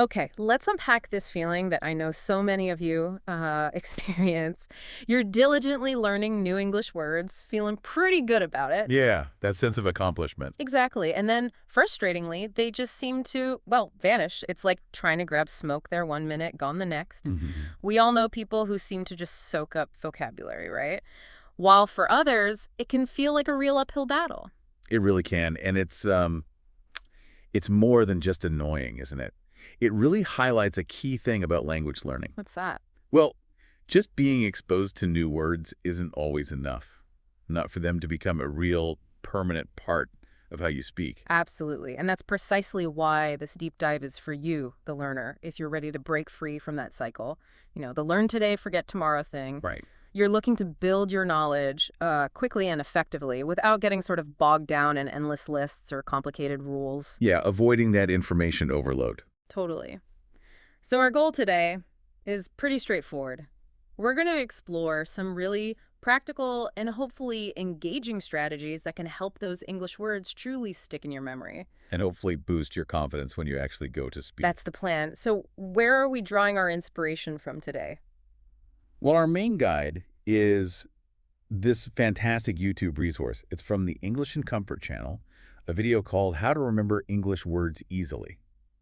Okay, let's unpack this feeling that I know so many of you experience. You're diligently learning new English words, feeling pretty good about it. Yeah, that sense of accomplishment. Exactly. And then, frustratingly, they just seem to, well, vanish. It's like trying to grab smoke there 1 minute, gone the next. Mhm. We all know people who seem to just soak up vocabulary, right? While for others, it can feel like a real uphill battle. It really can, and it's more than just annoying, isn't it? It really highlights a key thing about language learning. What's that? Well, just being exposed to new words isn't always enough. Not for them to become a real permanent part of how you speak. Absolutely. And that's precisely why this deep dive is for you, the learner, if you're ready to break free from that cycle. The learn today, forget tomorrow thing. Right. You're looking to build your knowledge quickly and effectively without getting sort of bogged down in endless lists or complicated rules. Yeah, avoiding that information overload. Totally. So our goal today is pretty straightforward. We're going to explore some really practical and hopefully engaging strategies that can help those English words truly stick in your memory. And hopefully boost your confidence when you actually go to speak. That's the plan. So where are we drawing our inspiration from today? Well, our main guide is this fantastic YouTube resource. It's from the English and Comfort channel, a video called How to Remember English Words Easily.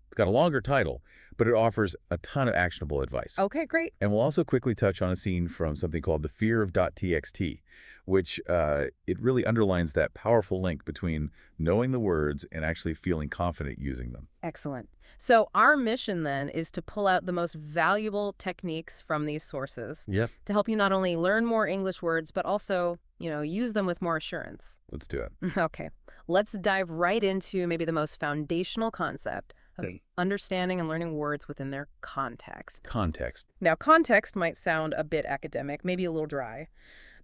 It's got a longer title, but it offers a ton of actionable advice. Okay, great. And we'll also quickly touch on a scene from something called The Fear of .txt, which it really underlines that powerful link between knowing the words and actually feeling confident using them. Excellent. So our mission then is to pull out the most valuable techniques from these sources Yep. to help you not only learn more English words, but also, use them with more assurance. Let's do it. Okay, let's dive right into maybe the most foundational concept of Okay. understanding and learning words within their context. Context. Now, context might sound a bit academic, maybe a little dry,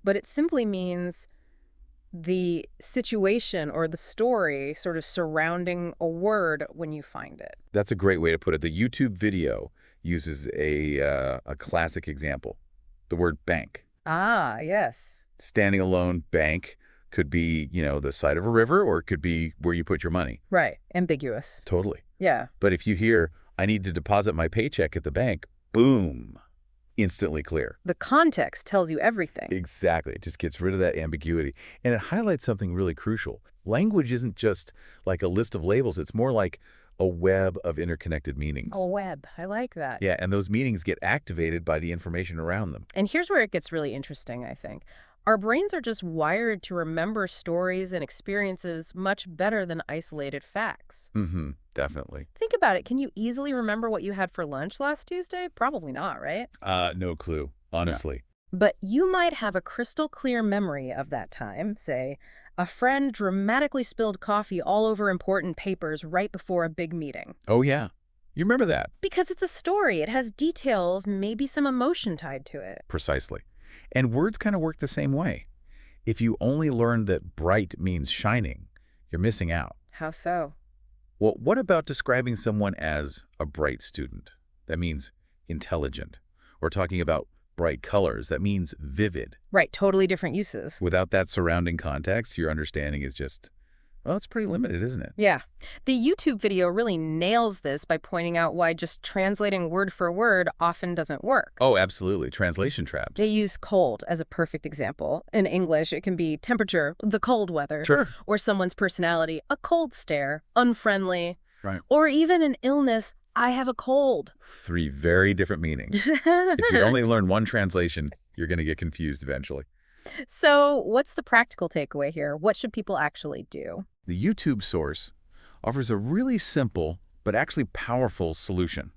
but it simply means the situation or the story sort of surrounding a word when you find it. That's a great way to put it. The YouTube video uses a classic example, the word bank. Ah, yes. Standing alone, bank could be, the side of a river, or it could be where you put your money. Right. Ambiguous. Totally. Yeah. But if you hear, I need to deposit my paycheck at the bank, boom, instantly clear. The context tells you everything. Exactly. It just gets rid of that ambiguity. And it highlights something really crucial. Language isn't just like a list of labels. It's more like a web of interconnected meanings. A web. I like that. Yeah, and those meanings get activated by the information around them. And here's where it gets really interesting, I think. Our brains are just wired to remember stories and experiences much better than isolated facts. Definitely. Think about it. Can you easily remember what you had for lunch last Tuesday? Probably not, right? No clue, honestly. But you might have a crystal clear memory of that time. Say, a friend dramatically spilled coffee all over important papers right before a big meeting. Oh, yeah. You remember that? Because it's a story. It has details, maybe some emotion tied to it. Precisely. And words kind of work the same way. If you only learn that bright means shining, you're missing out. How so? Well, what about describing someone as a bright student? That means intelligent. Or talking about bright colors, that means vivid. Right, totally different uses. Without that surrounding context, your understanding is just, well, it's pretty limited, isn't it? Yeah. The YouTube video really nails this by pointing out why just translating word for word often doesn't work. Oh, absolutely. Translation traps. They use cold as a perfect example. In English, it can be temperature, the cold weather, Sure. or someone's personality, a cold stare, unfriendly, Right. or even an illness, I have a cold. 3 very different meanings. If you only learn one translation, you're going to get confused eventually. So what's the practical takeaway here? What should people actually do? The YouTube source offers a really simple but actually powerful solution.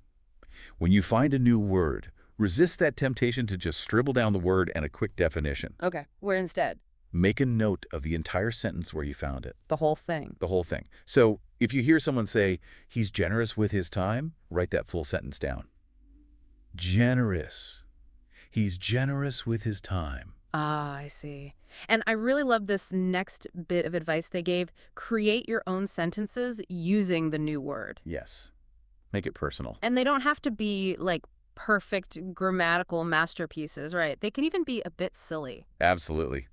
When you find a new word, resist that temptation to just scribble down the word and a quick definition. Okay, where instead? Make a note of the entire sentence where you found it, The whole thing. the whole thing. So if you hear someone say, he's generous with his time, write that full sentence down. Generous. He's generous with his time. Ah, I see. And I really love this next bit of advice they gave. Create your own sentences using the new word. Yes. Make it personal. And they don't have to be like perfect grammatical masterpieces, right? They can even be a bit silly. Absolutely.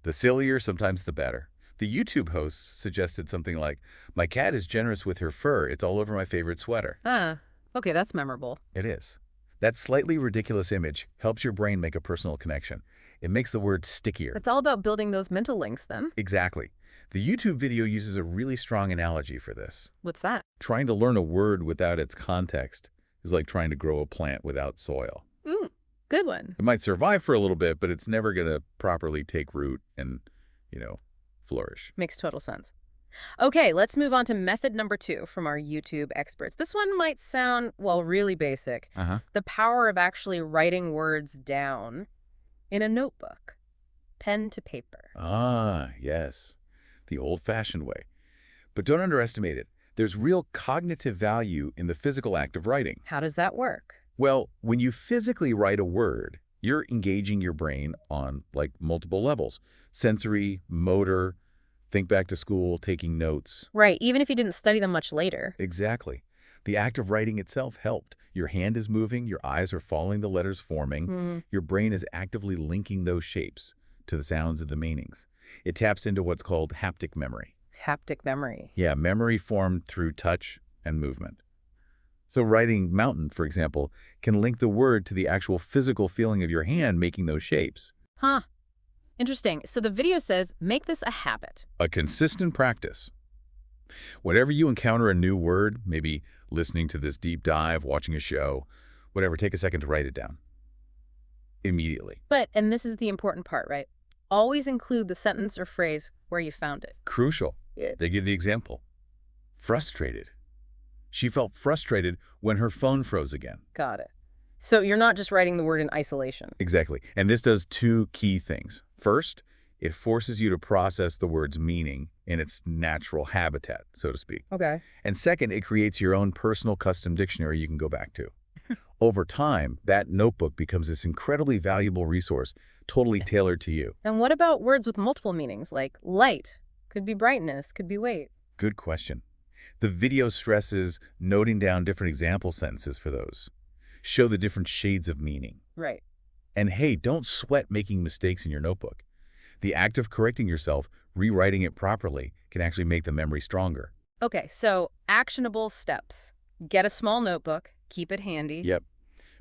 The sillier, sometimes the better. The YouTube host suggested something like, my cat is generous with her fur. It's all over my favorite sweater. Huh. Okay, that's memorable. It is. That slightly ridiculous image helps your brain make a personal connection. It makes the word stickier. It's all about building those mental links then. Exactly. The YouTube video uses a really strong analogy for this. What's that? Trying to learn a word without its context is like trying to grow a plant without soil. Ooh, good one. It might survive for a little bit, but it's never going to properly take root and, flourish. Makes total sense. Okay, let's move on to method number 2 from our YouTube experts. This one might sound, well, really basic. Uh-huh. The power of actually writing words down in a notebook, pen to paper. Ah, yes. The old-fashioned way. But don't underestimate it. There's real cognitive value in the physical act of writing. How does that work? Well, when you physically write a word, you're engaging your brain on, multiple levels. Sensory, motor, think back to school, taking notes. Right, even if you didn't study them much later. Exactly. The act of writing itself helped. Your hand is moving, your eyes are following the letters forming, your brain is actively linking those shapes to the sounds and the meanings. It taps into what's called haptic memory. Haptic memory. Yeah, memory formed through touch and movement. So writing mountain, for example, can link the word to the actual physical feeling of your hand making those shapes. Huh. Interesting. So the video says, make this a habit. A consistent practice. Whenever you encounter a new word, maybe listening to this deep dive, watching a show, whatever, take a second to write it down. Immediately. But, and this is the important part, right? Always include the sentence or phrase where you found it. Crucial. Yeah. They give the example. Frustrated. She felt frustrated when her phone froze again. Got it. So you're not just writing the word in isolation. Exactly. And this does two key things. First, it forces you to process the word's meaning in its natural habitat, so to speak. Okay. And second, it creates your own personal custom dictionary you can go back to. Over time, that notebook becomes this incredibly valuable resource, totally tailored to you. And what about words with multiple meanings, like light? Could be brightness, could be weight. Good question. The video stresses noting down different example sentences for those. Show the different shades of meaning. Right. And hey, don't sweat making mistakes in your notebook. The act of correcting yourself, rewriting it properly, can actually make the memory stronger. Okay, so actionable steps. Get a small notebook, keep it handy. Yep.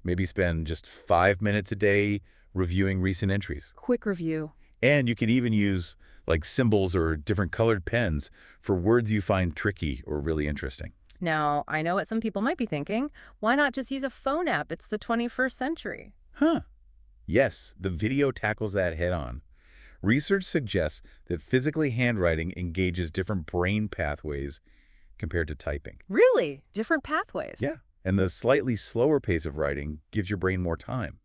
Maybe spend just 5 minutes a day reviewing recent entries. Quick review. And you can even use symbols or different colored pens for words you find tricky or really interesting. Now, I know what some people might be thinking. Why not just use a phone app? It's the 21st century. Huh. Yes, the video tackles that head on. Research suggests that physically handwriting engages different brain pathways compared to typing. Really? Different pathways? Yeah. And the slightly slower pace of writing gives your brain more time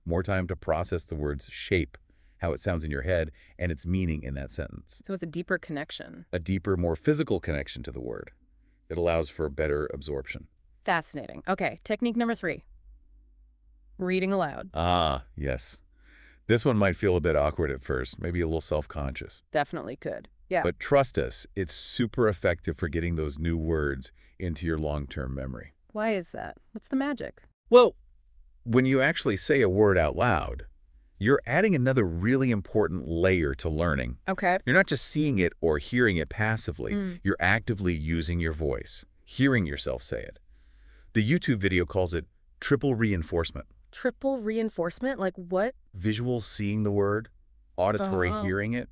to process the word's shape, how it sounds in your head, and its meaning in that sentence. So it's a deeper connection. A deeper, more physical connection to the word. It allows for better absorption. Fascinating. Okay, technique number 3. Reading aloud. Ah, yes. This one might feel a bit awkward at first, maybe a little self-conscious. Definitely could. Yeah. But trust us, it's super effective for getting those new words into your long-term memory. Why is that? What's the magic? Well, when you actually say a word out loud, you're adding another really important layer to learning. Okay. You're not just seeing it or hearing it passively. You're actively using your voice, hearing yourself say it. The YouTube video calls it triple reinforcement. Triple reinforcement? Like what? Visual seeing the word, auditory hearing it,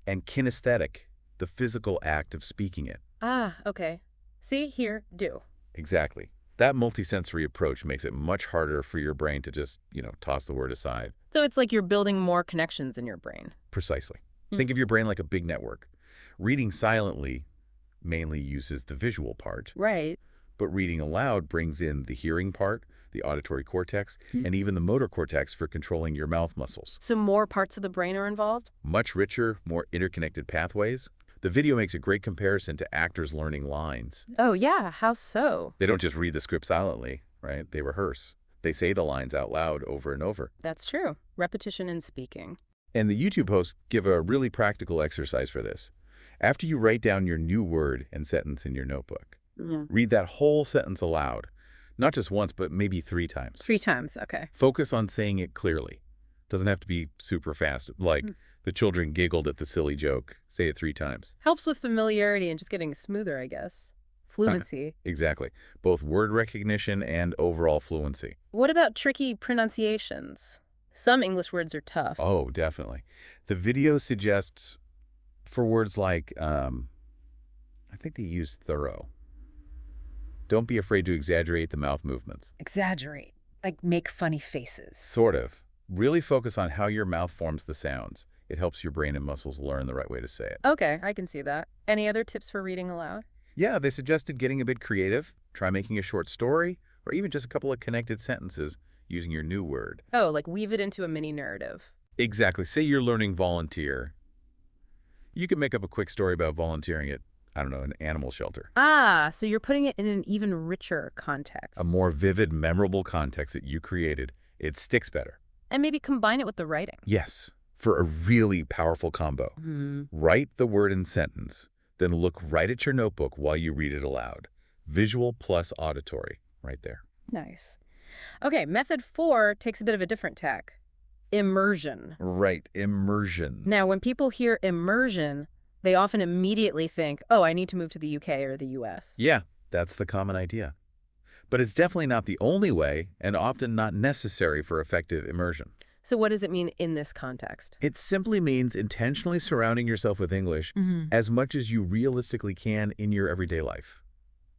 and kinesthetic, the physical act of speaking it. Ah, okay. See, hear, do. Exactly. That multisensory approach makes it much harder for your brain to just, toss the word aside. So it's like you're building more connections in your brain. Precisely. Think of your brain like a big network. Reading silently mainly uses the visual part. Right. But reading aloud brings in the hearing part, the auditory cortex, and even the motor cortex for controlling your mouth muscles. So more parts of the brain are involved? Much richer, more interconnected pathways. The video makes a great comparison to actors learning lines. Oh, yeah. How so? They don't just read the script silently, right? They rehearse. They say the lines out loud over and over. That's true. Repetition in speaking. And the YouTube hosts give a really practical exercise for this. After you write down your new word and sentence in your notebook, read that whole sentence aloud. Not just once, but maybe 3 times. 3 times, okay. Focus on saying it clearly. Doesn't have to be super fast, like the children giggled at the silly joke. Say it 3 times. Helps with familiarity and just getting smoother, I guess. Fluency. Exactly. Both word recognition and overall fluency. What about tricky pronunciations? Some English words are tough. Oh, definitely. The video suggests for words like, I think they use thorough. Don't be afraid to exaggerate the mouth movements. Exaggerate. Like make funny faces. Sort of. Really focus on how your mouth forms the sounds. It helps your brain and muscles learn the right way to say it. Okay, I can see that. Any other tips for reading aloud? Yeah, they suggested getting a bit creative. Try making a short story or even just a couple of connected sentences using your new word. Oh, like weave it into a mini narrative. Exactly. Say you're learning volunteer. You can make up a quick story about volunteering at, I don't know, an animal shelter. Ah, so you're putting it in an even richer context. A more vivid, memorable context that you created. It sticks better. And maybe combine it with the writing. Yes, for a really powerful combo. Write the word in sentence, then look right at your notebook while you read it aloud. Visual plus auditory, right there. Nice. Okay, method 4 takes a bit of a different tack. Immersion. Right, immersion. Now, when people hear immersion, they often immediately think, oh, I need to move to the UK or the US. Yeah, that's the common idea. But it's definitely not the only way and often not necessary for effective immersion. So what does it mean in this context? It simply means intentionally surrounding yourself with English as much as you realistically can in your everyday life,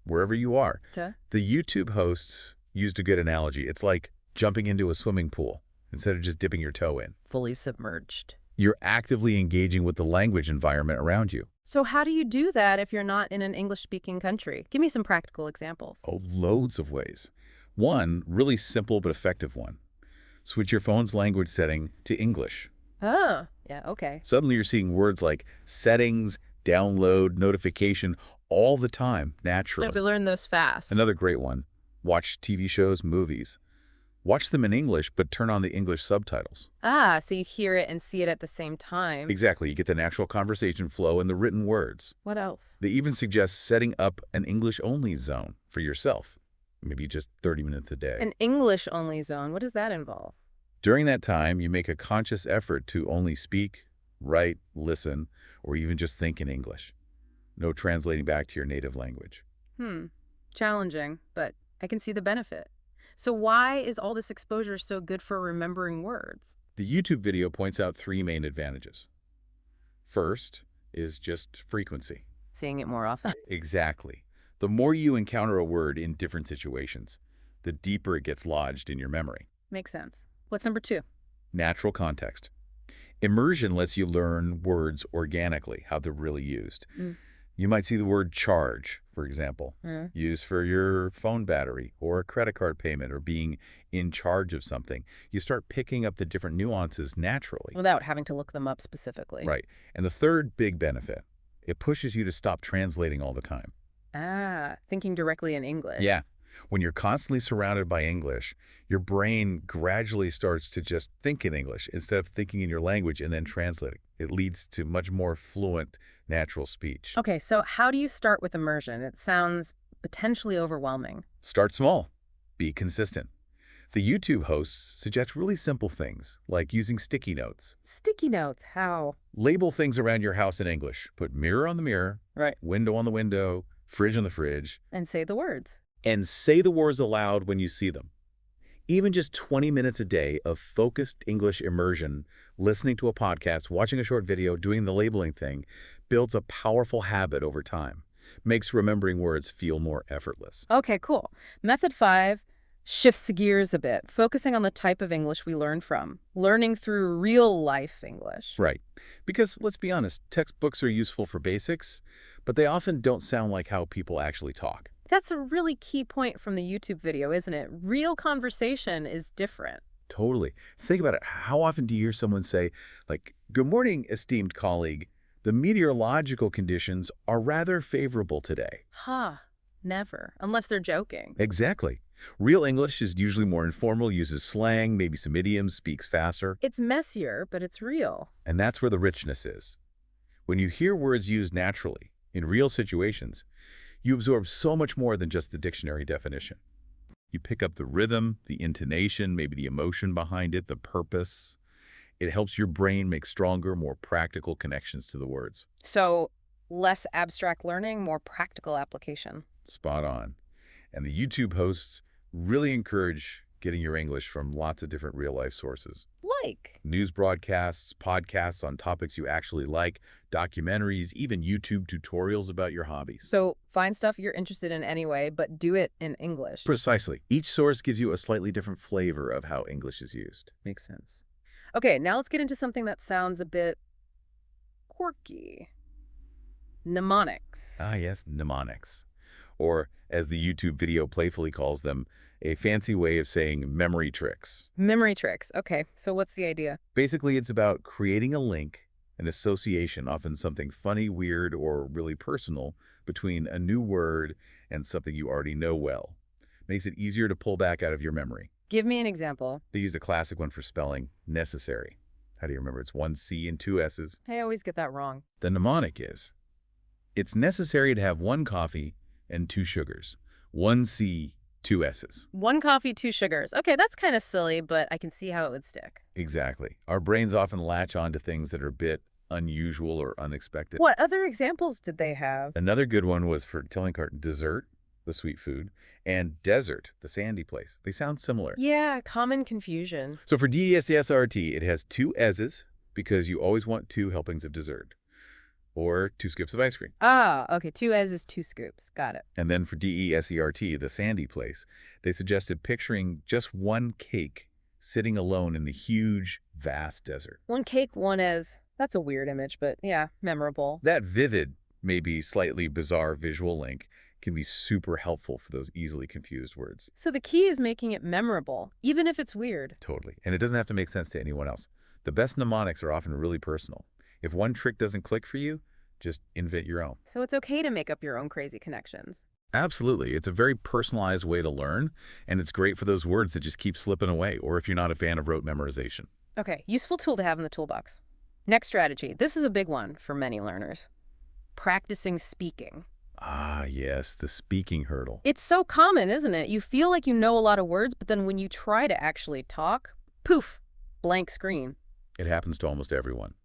wherever you are. Okay. The YouTube hosts used a good analogy. It's like jumping into a swimming pool instead of just dipping your toe in. Fully submerged. You're actively engaging with the language environment around you. So how do you do that if you're not in an English-speaking country? Give me some practical examples. Oh, loads of ways. One really simple but effective one. Switch your phone's language setting to English. Oh, yeah, okay. Suddenly you're seeing words like settings, download, notification all the time, naturally. We learn those fast. Another great one. Watch TV shows, movies. Watch them in English, but turn on the English subtitles. Ah, so you hear it and see it at the same time. Exactly. You get the natural conversation flow and the written words. What else? They even suggest setting up an English-only zone for yourself. Maybe just 30 minutes a day. An English-only zone, what does that involve? During that time, you make a conscious effort to only speak, write, listen, or even just think in English. No translating back to your native language. Challenging, but I can see the benefit. So why is all this exposure so good for remembering words? The YouTube video points out 3 main advantages. First is just frequency. Seeing it more often. Exactly. The more you encounter a word in different situations, the deeper it gets lodged in your memory. Makes sense. What's number 2? Natural context. Immersion lets you learn words organically, how they're really used. You might see the word charge, for example, used for your phone battery or a credit card payment or being in charge of something. You start picking up the different nuances naturally. Without having to look them up specifically. Right. And the third big benefit, it pushes you to stop translating all the time. Ah, thinking directly in English. Yeah. When you're constantly surrounded by English, your brain gradually starts to just think in English instead of thinking in your language and then translating. It leads to much more fluent, natural speech. Okay, so how do you start with immersion? It sounds potentially overwhelming. Start small. Be consistent. The YouTube hosts suggest really simple things, like using sticky notes. Sticky notes, how? Label things around your house in English. Put mirror on the mirror, Right. window on the window, fridge on the fridge. And say the words. And say the words aloud when you see them. Even just 20 minutes a day of focused English immersion, listening to a podcast, watching a short video, doing the labeling thing, builds a powerful habit over time. Makes remembering words feel more effortless. Okay, cool. Method 5 shifts gears a bit, focusing on the type of English we learn from. Learning through real-life English. Right. Because, let's be honest, textbooks are useful for basics, but they often don't sound like how people actually talk. That's a really key point from the YouTube video, isn't it? Real conversation is different. Totally. Think about it. How often do you hear someone say, like, "Good morning, esteemed colleague. The meteorological conditions are rather favorable today." Never. Unless they're joking. Exactly. Real English is usually more informal, uses slang, maybe some idioms, speaks faster. It's messier, but it's real. And that's where the richness is. When you hear words used naturally, in real situations, you absorb so much more than just the dictionary definition. You pick up the rhythm, the intonation, maybe the emotion behind it, the purpose. It helps your brain make stronger, more practical connections to the words. So less abstract learning, more practical application. Spot on. And the YouTube hosts really encourage getting your English from lots of different real-life sources. Like? News broadcasts, podcasts on topics you actually like, documentaries, even YouTube tutorials about your hobbies. So find stuff you're interested in anyway, but do it in English. Precisely. Each source gives you a slightly different flavor of how English is used. Makes sense. Okay, now let's get into something that sounds a bit quirky. Mnemonics. Ah, yes, mnemonics. Or, as the YouTube video playfully calls them, a fancy way of saying memory tricks. Memory tricks. Okay, so what's the idea? Basically, it's about creating a link, an association, often something funny, weird, or really personal, between a new word and something you already know well. Makes it easier to pull back out of your memory. Give me an example. They use a classic one for spelling, necessary. How do you remember? It's one C and two S's. I always get that wrong. The mnemonic is, it's necessary to have one coffee and two sugars. One C, two S's. One coffee, two sugars. Okay, that's kind of silly, but I can see how it would stick. Exactly. Our brains often latch on to things that are a bit unusual or unexpected. What other examples did they have? Another good one was for telling cart dessert, the sweet food, and desert, the sandy place. They sound similar. Yeah, common confusion. So for DESERT, it has two S's because you always want two helpings of dessert or two scoops of ice cream. Ah, okay, two S's is two scoops. Got it. And then for DESERT, the sandy place, they suggested picturing just one cake sitting alone in the huge, vast desert. One cake, one is. That's a weird image, but yeah, memorable. That vivid, maybe slightly bizarre visual link can be super helpful for those easily confused words. So the key is making it memorable, even if it's weird. Totally. And it doesn't have to make sense to anyone else. The best mnemonics are often really personal. If one trick doesn't click for you, just invent your own. So it's okay to make up your own crazy connections. Absolutely. It's a very personalized way to learn, and it's great for those words that just keep slipping away, or if you're not a fan of rote memorization. Okay, useful tool to have in the toolbox. Next strategy. This is a big one for many learners. Practicing speaking. Ah, yes, the speaking hurdle. It's so common, isn't it? You feel like you know a lot of words, but then when you try to actually talk, poof, blank screen. It happens to almost everyone.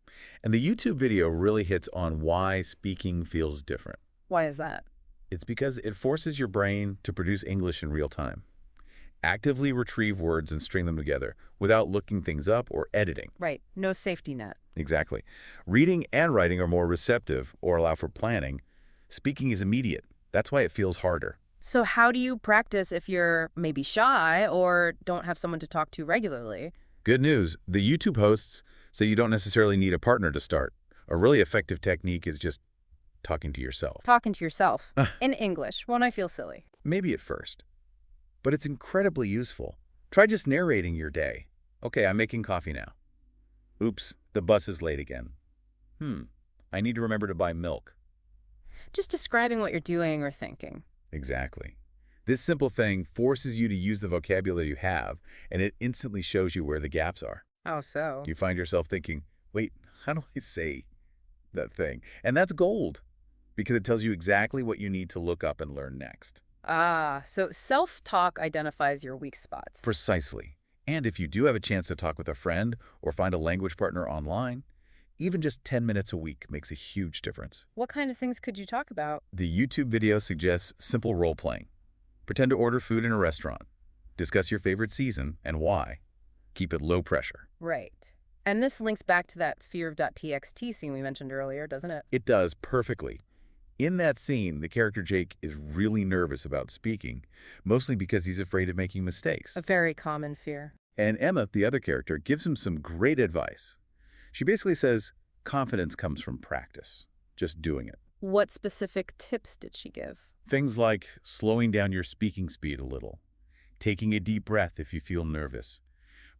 And the YouTube video really hits on why speaking feels different. Why is that? It's because it forces your brain to produce English in real time. Actively retrieve words and string them together without looking things up or editing. Right, no safety net. Exactly. Reading and writing are more receptive or allow for planning. Speaking is immediate. That's why it feels harder. So how do you practice if you're maybe shy or don't have someone to talk to regularly? Good news, the YouTube hosts say you don't necessarily need a partner to start. A really effective technique is just talking to yourself. Talking to yourself in English when I feel silly. Maybe at first, but it's incredibly useful. Try just narrating your day. Okay, I'm making coffee now. Oops, the bus is late again. I need to remember to buy milk. Just describing what you're doing or thinking. Exactly. This simple thing forces you to use the vocabulary you have, and it instantly shows you where the gaps are. How so? You find yourself thinking, wait, how do I say that thing? And that's gold, because it tells you exactly what you need to look up and learn next. Ah, so self-talk identifies your weak spots. Precisely. And if you do have a chance to talk with a friend or find a language partner online, even just 10 minutes a week makes a huge difference. What kind of things could you talk about? The YouTube video suggests simple role-playing. Pretend to order food in a restaurant. Discuss your favorite season and why. Keep it low pressure. Right. And this links back to that fear of .txt scene we mentioned earlier, doesn't it? It does perfectly. In that scene, the character Jake is really nervous about speaking, mostly because he's afraid of making mistakes. A very common fear. And Emma, the other character, gives him some great advice. She basically says, confidence comes from practice, just doing it. What specific tips did she give? Things like slowing down your speaking speed a little, taking a deep breath if you feel nervous,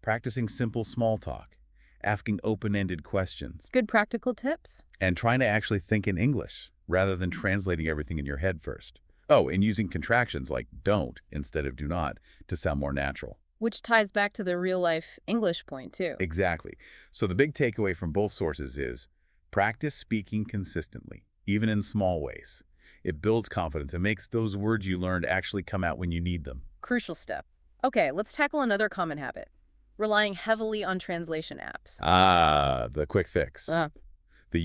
practicing simple small talk, asking open-ended questions. Good practical tips? And trying to actually think in English, rather than translating everything in your head first. Oh, and using contractions like don't instead of do not to sound more natural. Which ties back to the real-life English point, too. Exactly. So the big takeaway from both sources is practice speaking consistently, even in small ways. It builds confidence and makes those words you learned actually come out when you need them. Crucial step. Okay, let's tackle another common habit. Relying heavily on translation apps. Ah, the quick fix. The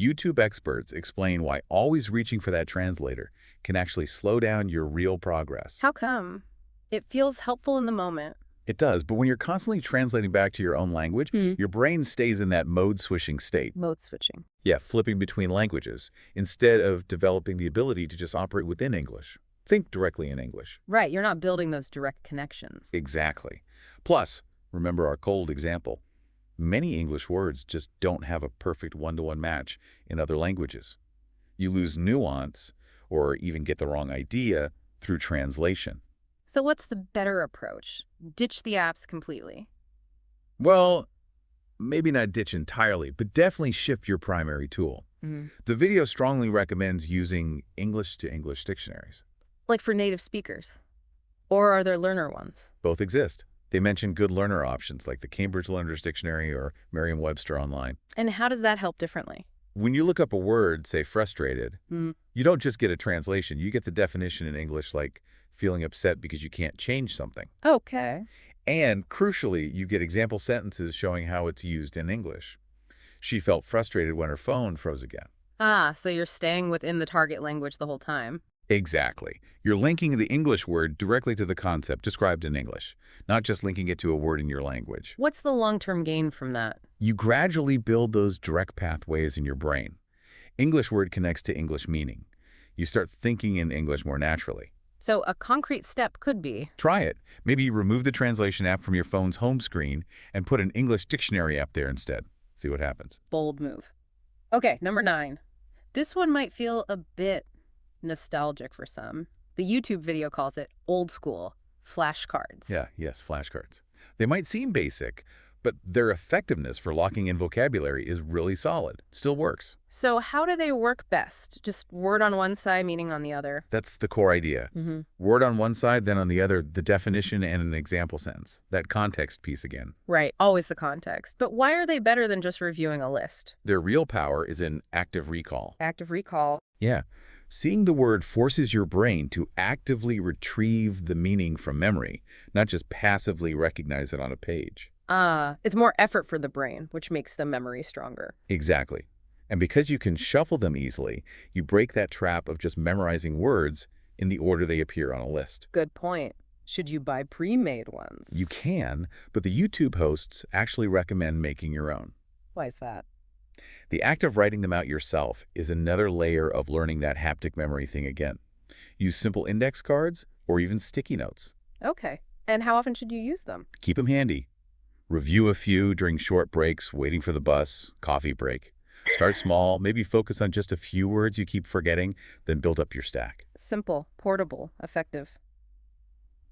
YouTube experts explain why always reaching for that translator can actually slow down your real progress. How come? It feels helpful in the moment. It does, but when you're constantly translating back to your own language, Hmm. your brain stays in that mode-switching state. Mode switching. Yeah, flipping between languages, instead of developing the ability to just operate within English. Think directly in English. Right, you're not building those direct connections. Exactly. Plus, remember our cold example. Many English words just don't have a perfect one-to-one match in other languages. You lose nuance, or even get the wrong idea, through translation. So what's the better approach? Ditch the apps completely. Well, maybe not ditch entirely, but definitely shift your primary tool. Hmm. The video strongly recommends using English-to-English dictionaries. Like for native speakers. Or are there learner ones? Both exist. They mention good learner options like the Cambridge Learner's Dictionary or Merriam-Webster Online. And how does that help differently? When you look up a word, say frustrated, Hmm. you don't just get a translation. You get the definition in English, like feeling upset because you can't change something. Okay. And crucially, you get example sentences showing how it's used in English. She felt frustrated when her phone froze again. Ah, so you're staying within the target language the whole time. Exactly. You're linking the English word directly to the concept described in English, not just linking it to a word in your language. What's the long-term gain from that? You gradually build those direct pathways in your brain. English word connects to English meaning. You start thinking in English more naturally. So a concrete step could be Try it. Maybe remove the translation app from your phone's home screen and put an English dictionary app there instead. See what happens. bold move. Okay, number 9. This one might feel a bit nostalgic for some. The YouTube video calls it old school flashcards. Yes, flashcards. They might seem basic, but their effectiveness for locking in vocabulary is really solid. Still works. So how do they work best? Just word on one side, meaning on the other? That's the core idea. Mm-hmm. Word on one side, then on the other, the definition and an example sentence. That context piece again. Right, always the context. But why are they better than just reviewing a list? Their real power is in active recall. Active recall. Yeah. Seeing the word forces your brain to actively retrieve the meaning from memory, not just passively recognize it on a page. It's more effort for the brain, which makes the memory stronger. Exactly. And because you can shuffle them easily, you break that trap of just memorizing words in the order they appear on a list. Good point. Should you buy pre-made ones? You can, but the YouTube hosts actually recommend making your own. Why is that? The act of writing them out yourself is another layer of learning that haptic memory thing again. Use simple index cards or even sticky notes. Okay. And how often should you use them? Keep them handy. Review a few during short breaks, waiting for the bus, coffee break. Start small, maybe focus on just a few words you keep forgetting, then build up your stack. Simple, portable, effective.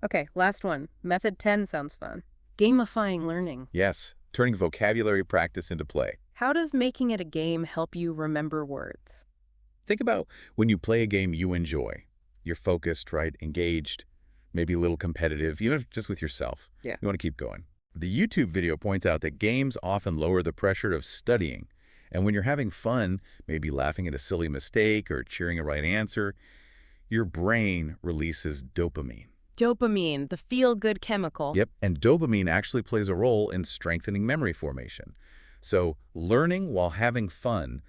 Okay, last one. Method 10 sounds fun. Gamifying learning. Yes, turning vocabulary practice into play. How does making it a game help you remember words? Think about when you play a game you enjoy. You're focused, right? Engaged, maybe a little competitive, even if just with yourself. Yeah. You want to keep going. The YouTube video points out that games often lower the pressure of studying. And when you're having fun, maybe laughing at a silly mistake or cheering a right answer, your brain releases dopamine. Dopamine, the feel-good chemical. Yep, and dopamine actually plays a role in strengthening memory formation. So learning while having fun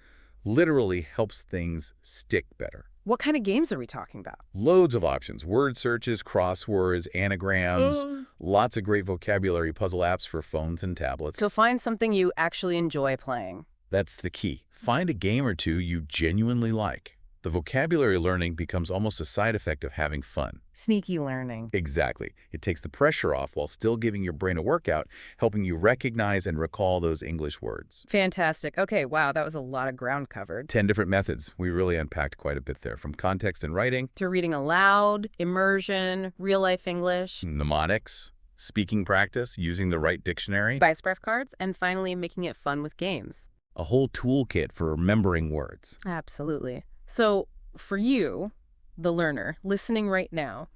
literally helps things stick better. What kind of games are we talking about? Loads of options. Word searches, crosswords, anagrams, lots of great vocabulary puzzle apps for phones and tablets. So find something you actually enjoy playing. That's the key. Find a game or two you genuinely like. The vocabulary learning becomes almost a side effect of having fun. Sneaky learning. Exactly. It takes the pressure off while still giving your brain a workout, helping you recognize and recall those English words. Fantastic. Okay, wow, that was a lot of ground covered. 10 different methods. We really unpacked quite a bit there, from context and writing, To reading aloud, immersion, real-life English, mnemonics, speaking practice, using the right dictionary, vice breath cards, and finally making it fun with games. a whole toolkit for remembering words. Absolutely. So for you, the learner, listening right now,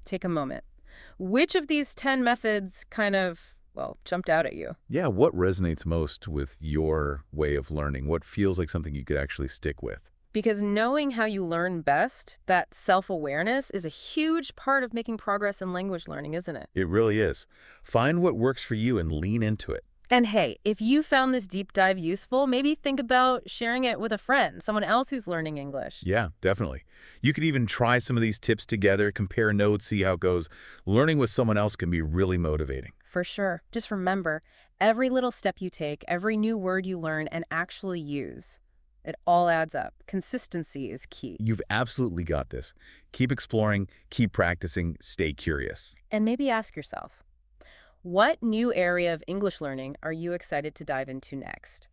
take a moment. Which of these 10 methods kind of, well, jumped out at you? Yeah, what resonates most with your way of learning? What feels like something you could actually stick with? Because knowing how you learn best, that self-awareness, is a huge part of making progress in language learning, isn't it? It really is. Find what works for you and lean into it. And hey, if you found this deep dive useful, maybe think about sharing it with a friend, someone else who's learning English. Yeah, definitely. You could even try some of these tips together, compare notes, see how it goes. Learning with someone else can be really motivating. For sure. Just remember, every little step you take, every new word you learn and actually use, it all adds up. Consistency is key. You've absolutely got this. Keep exploring, keep practicing, stay curious. And maybe ask yourself, what new area of English learning are you excited to dive into next?